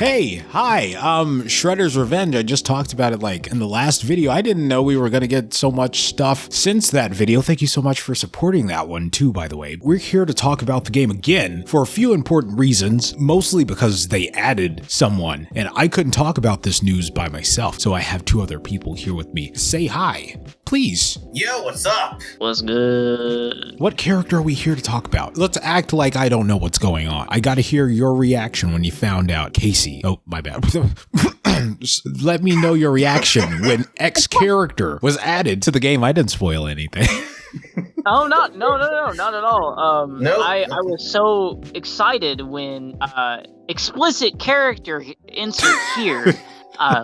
Hey, hi, Shredder's Revenge. I just talked about it like in the last video. I didn't know we were gonna get so much stuff since that video. Thank you so much for supporting that one too, by the way. We're here to talk about the game again for a few important reasons, mostly because they added someone, and I couldn't talk about this news by myself, so I have two other people here with me. Say hi, please. Yo, what's up? What's good? What character are we here to talk about? Let's act like I don't know what's going on. I gotta hear your reaction when you found out Casey. Oh, my bad. Let me know your reaction when X character was added to the game. I didn't spoil anything. Oh, not at all. Nope. I was so excited when explicit character insert here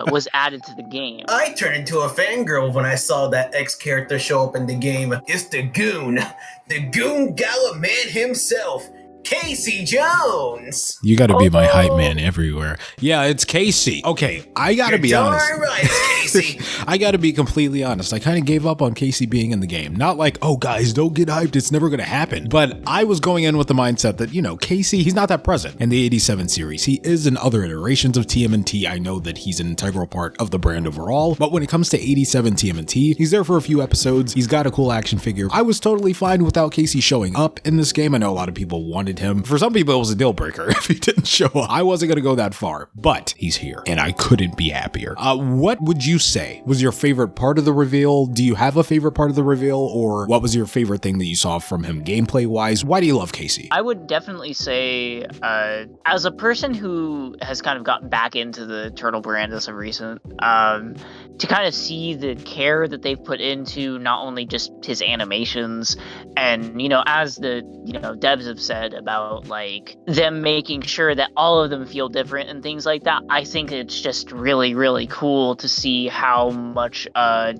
was added to the game. I turned into a fangirl when I saw that X character show up in the game. It's the Goon Gala man himself, Casey Jones. You gotta be my hype man everywhere. Yeah, it's Casey. Okay, I gotta be honest. Darn right, it's Casey. I gotta be completely honest. I kind of gave up on Casey being in the game. Not like, oh guys, don't get hyped, it's never gonna happen. But I was going in with the mindset that, you know, Casey, he's not that present in the 87 series. He is in other iterations of TMNT. I know that he's an integral part of the brand overall, but when it comes to 87 TMNT, he's there for a few episodes. He's got a cool action figure. I was totally fine without Casey showing up in this game. I know a lot of people wanted him. For some people, it was a deal breaker if he didn't show up. I wasn't gonna go that far, but he's here, and I couldn't be happier. What would you say was your favorite part of the reveal? Do you have a favorite part of the reveal, or what was your favorite thing that you saw from him gameplay-wise? Why do you love Casey? I would definitely say, as a person who has kind of gotten back into the Turtle brand as of recent, to kind of see the care that they've put into not only just his animations, and, you know, as the, you know, devs have said about, like, them making sure that all of them feel different and things like that, I think it's just really, really cool to see how much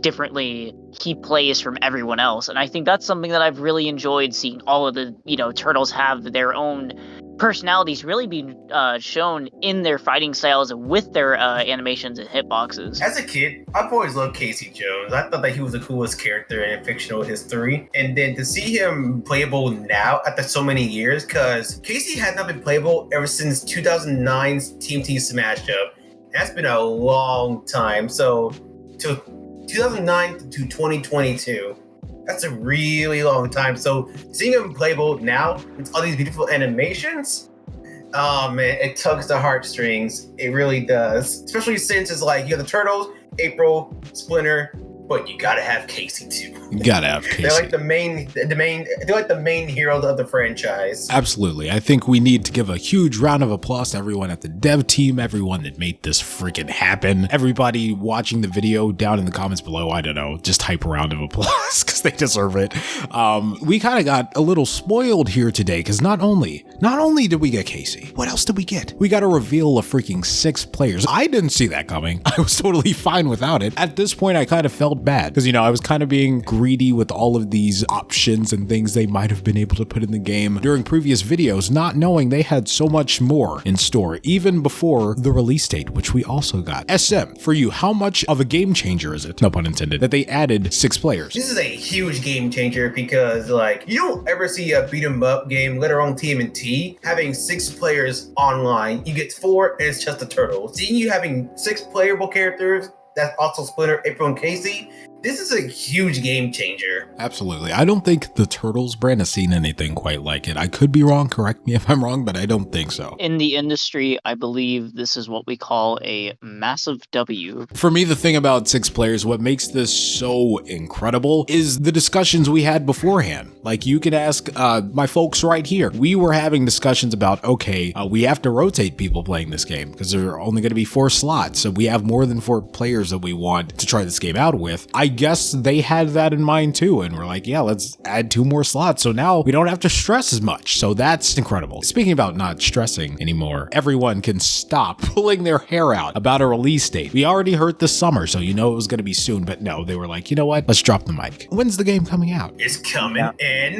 differently he plays from everyone else. And I think that's something that I've really enjoyed, seeing all of the, you know, turtles have their own personalities really being shown in their fighting styles with their animations and hitboxes. As a kid, I've always loved Casey Jones. I thought that he was the coolest character in fictional history. And then to see him playable now after so many years, because Casey had not been playable ever since 2009's TMNT Smash Up. That's been a long time. So to 2009 to 2022. That's a really long time. So seeing him playable now with all these beautiful animations, oh man, it tugs the heartstrings. It really does. Especially since it's like you have the Turtles, April, Splinter, but you gotta have Casey too. You gotta have Casey. They're like the main heroes of the franchise. Absolutely. I think we need to give a huge round of applause to everyone at the dev team, everyone that made this freaking happen. Everybody watching the video down in the comments below, I don't know, just type a round of applause because they deserve it. We kind of got a little spoiled here today because not only did we get Casey, what else did we get? We got a reveal of freaking 6 players. I didn't see that coming. I was totally fine without it. At this point, I kind of felt bad because, you know, I was kind of being greedy with all of these options and things they might have been able to put in the game during previous videos, not knowing they had so much more in store even before the release date, which we also got. SM, for you, how much of a game changer is it, no pun intended, that they added 6 players? This is a huge game changer because, like, you don't ever see a beat 'em up game, let alone TMNT, having 6 players online. You get 4 and it's just the Turtles. Seeing you having 6 playable characters, that's also Splinter, April, and Casey. This is a huge game changer. Absolutely. I don't think the Turtles brand has seen anything quite like it. I could be wrong. Correct me if I'm wrong, but I don't think so. In the industry, I believe this is what we call a massive W. For me, the thing about 6 players, what makes this so incredible is the discussions we had beforehand. Like, you can ask my folks right here. We were having discussions about, okay, we have to rotate people playing this game because there are only going to be 4 slots. So we have more than 4 players that we want to try this game out with. I guess they had that in mind too, and we're like, yeah, let's add 2 more slots so now we don't have to stress as much. So that's incredible. Speaking about not stressing anymore, everyone can stop pulling their hair out about a release date. We already heard this summer, so you know it was going to be soon, but no, they were like, you know what, let's drop the mic. When's the game coming out? It's coming in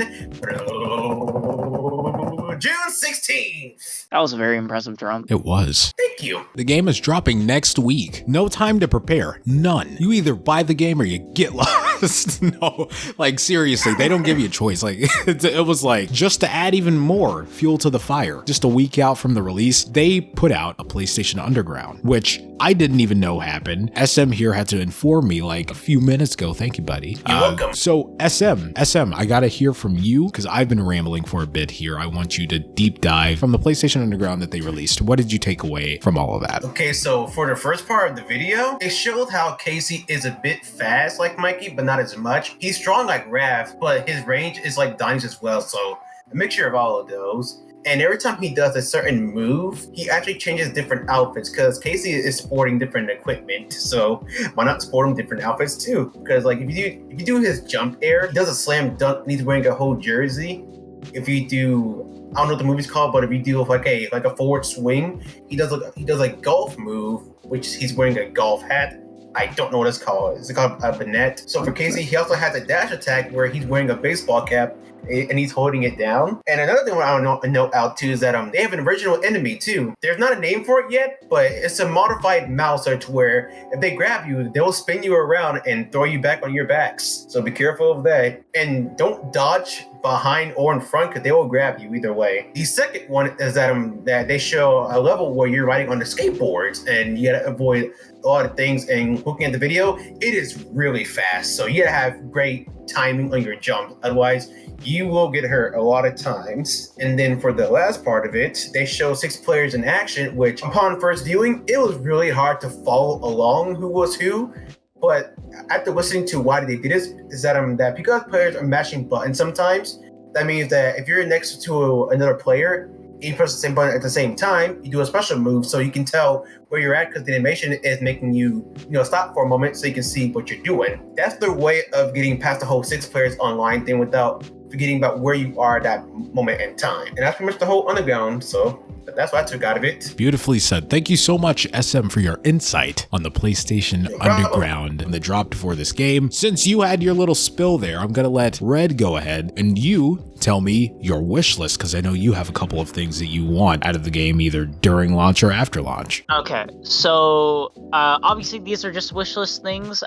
June 16th. me. That was a very impressive jump. It was. Thank you. The game is dropping next week. No time to prepare. None. You either buy the game or you get lost. No, like seriously, they don't give you a choice. Like it was like just to add even more fuel to the fire. Just a week out from the release, they put out a PlayStation Underground, which I didn't even know happened. SM here had to inform me like a few minutes ago. Thank you, buddy. You're welcome. So SM, I gotta hear from you because I've been rambling for a bit here. I want you to deep dive from the PlayStation Underground that they released. What did you take away from all of that? Okay, so for the first part of the video, it showed how Casey is a bit fast like Mikey, but not as much. He's strong like Raph, but his range is like Donnie's as well, so a mixture of all of those. And every time he does a certain move, he actually changes different outfits because Casey is sporting different equipment. So why not sport him different outfits too? Because like if you do his jump air, he does a slam dunk and he's wearing a whole jersey. If you do, I don't know what the movie's called, but if you do like a forward swing, he does a golf move, which he's wearing a golf hat. I don't know what it's called. It's called a bonnet. So for Casey, he also has a dash attack where he's wearing a baseball cap and he's holding it down. And another thing I want to note out too is that they have an original enemy too. There's not a name for it yet, but it's a modified mouser to where if they grab you, they'll spin you around and throw you back on your backs. So be careful of that. And don't dodge behind or in front because they will grab you either way. The second one is that they show a level where you're riding on the skateboards and you gotta avoid a lot of things. And looking at the video, it is really fast. So you gotta have great timing on your jump. Otherwise, you will get hurt a lot of times. And then for the last part of it, they show 6 players in action, which upon first viewing, it was really hard to follow along who was who. But after listening to why they did this, is that because players are mashing buttons sometimes, that means that if you're next to another player, and you press the same button at the same time, you do a special move so you can tell where you're at because the animation is making you stop for a moment so you can see what you're doing. That's their way of getting past the whole 6 players online thing without forgetting about where you are at that moment in time. And that's pretty much the whole Underground, so that's what I took out of it. Beautifully said. Thank you so much, SM, for your insight on the PlayStation Underground and the drop for this game. Since you had your little spill there, I'm gonna let Red go ahead and you tell me your wish list, because I know you have a couple of things that you want out of the game either during launch or after launch. Okay, so obviously these are just wish list things.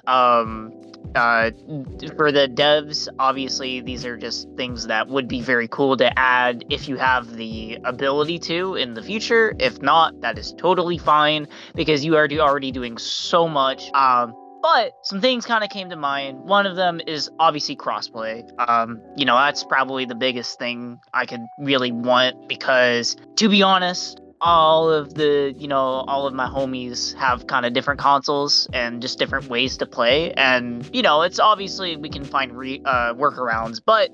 For the devs, obviously these are just things that would be very cool to add if you have the ability to in the future. If not, that is totally fine because you are already doing so much. But some things kind of came to mind. One of them is obviously crossplay. That's probably the biggest thing I could really want because, to be honest, all of my homies have kind of different consoles and just different ways to play. And, it's obviously we can find workarounds, but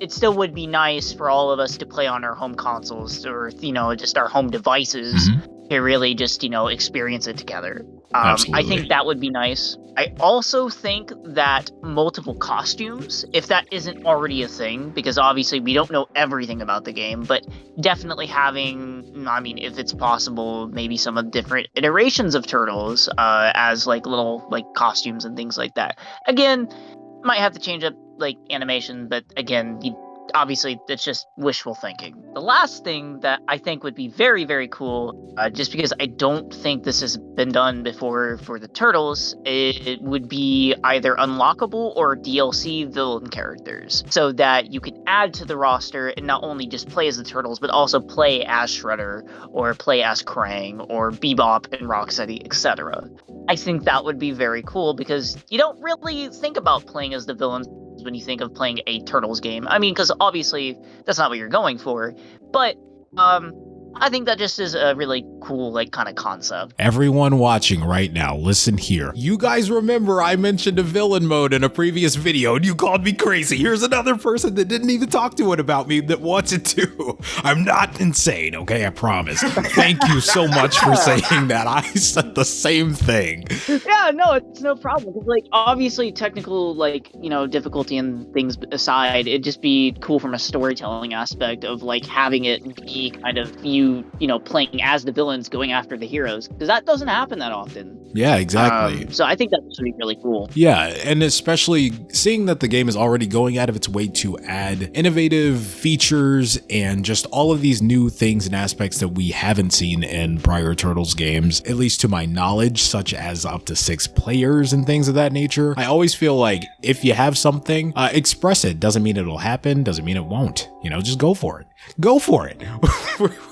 it still would be nice for all of us to play on our home consoles or, just our home devices to really just, experience it together. I think that would be nice. I also think that multiple costumes, if that isn't already a thing, because obviously we don't know everything about the game, but definitely having, if it's possible, maybe some of different iterations of Turtles as like little like costumes and things like that. Again, might have to change up like animation, but again, obviously that's just wishful thinking. The last thing that I think would be very, very cool, just because I don't think this has been done before for the Turtles, it would be either unlockable or DLC villain characters, so that you can add to the roster and not only just play as the Turtles, but also play as Shredder, or play as Krang, or Bebop and Rocksteady, etc. I think that would be very cool because you don't really think about playing as the villains when you think of playing a Turtles game. Because obviously that's not what you're going for, but I think that just is a really cool, like, kind of concept. Everyone watching right now, listen here. You guys remember I mentioned a villain mode in a previous video and you called me crazy. Here's another person that didn't even talk to it about me that wants it too. I'm not insane, okay? I promise. Thank you so much for saying that. I said the same thing. Yeah, no, it's no problem. Like, obviously, technical, like, difficulty and things aside, it'd just be cool from a storytelling aspect of, like, having it be kind of viewed you know, playing as the villains going after the heroes, because that doesn't happen that often. Yeah, exactly. So I think that's going to be really cool. Yeah, and especially seeing that the game is already going out of its way to add innovative features and just all of these new things and aspects that we haven't seen in prior Turtles games, at least to my knowledge, such as up to 6 players and things of that nature. I always feel like if you have something, express it. Doesn't mean it'll happen, doesn't mean it won't. You know, just go for it. Go for it.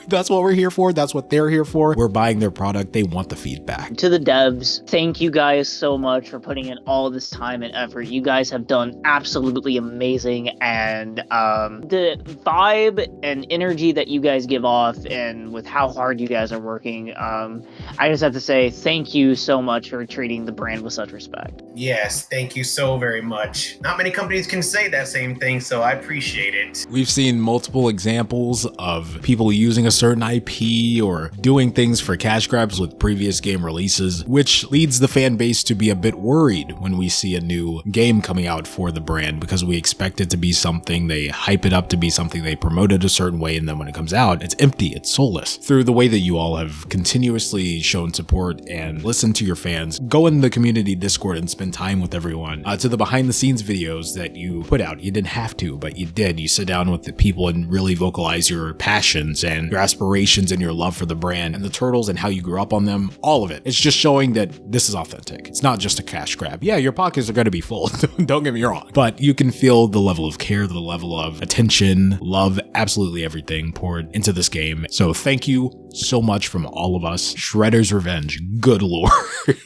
That's what we're here for. That's what they're here for. We're buying their product. They want the feedback. To the devs, thank you guys so much for putting in all this time and effort. You guys have done absolutely amazing, and the vibe and energy that you guys give off, and with how hard you guys are working, I just have to say thank you so much for treating the brand with such respect. Yes, thank you so very much. Not many companies can say that same thing, so I appreciate it. We've seen multiple examples of people using a certain IP or doing things for cash grabs with previous game releases, which leads the fan base to be a bit worried when we see a new game coming out for the brand, because we expect it to be something, they hype it up to be something, they promote it a certain way, and then when it comes out, it's empty, it's soulless. Through the way that you all have continuously shown support and listened to your fans, go in the community Discord and spend time with everyone, to the behind the scenes videos that you put out. You didn't have to, but you did. You sit down with the people and really vocalize your passions and your aspirations and your love for the brand and the Turtles and how you grew up on them, all of it. It's just showing that this is authentic. It's not just a cash grab. Yeah, your pockets are going to be full, don't get me wrong, but you can feel the level of care, the level of attention, love, absolutely everything poured into this game. So thank you so much from all of us. Shredder's Revenge, good lord.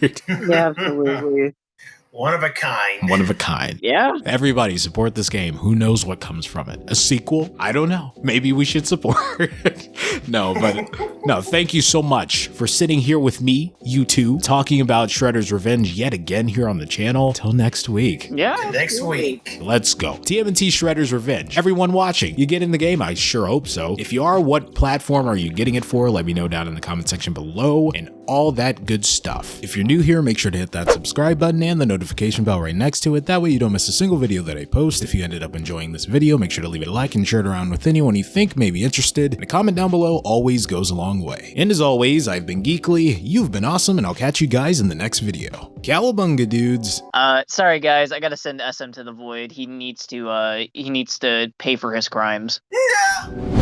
Yeah, absolutely. One of a kind. One of a kind. Yeah. Everybody support this game. Who knows what comes from it? A sequel? I don't know. Maybe we should support it. No, thank you so much for sitting here with me, you two, talking about Shredder's Revenge yet again here on the channel. Till next week. Yeah. Next week. Let's go. TMNT Shredder's Revenge. Everyone watching, you get in the game? I sure hope so. If you are, what platform are you getting it for? Let me know down in the comment section below and all that good stuff. If you're new here, make sure to hit that subscribe button and the notification bell right next to it. That way you don't miss a single video that I post. If you ended up enjoying this video, make sure to leave it a like and share it around with anyone you think may be interested. And a comment down below always goes a long way. And as always, I've been Geekly, you've been awesome, and I'll catch you guys in the next video. Cowabunga, dudes. Sorry guys, I gotta send SM to the void. He needs to pay for his crimes. No!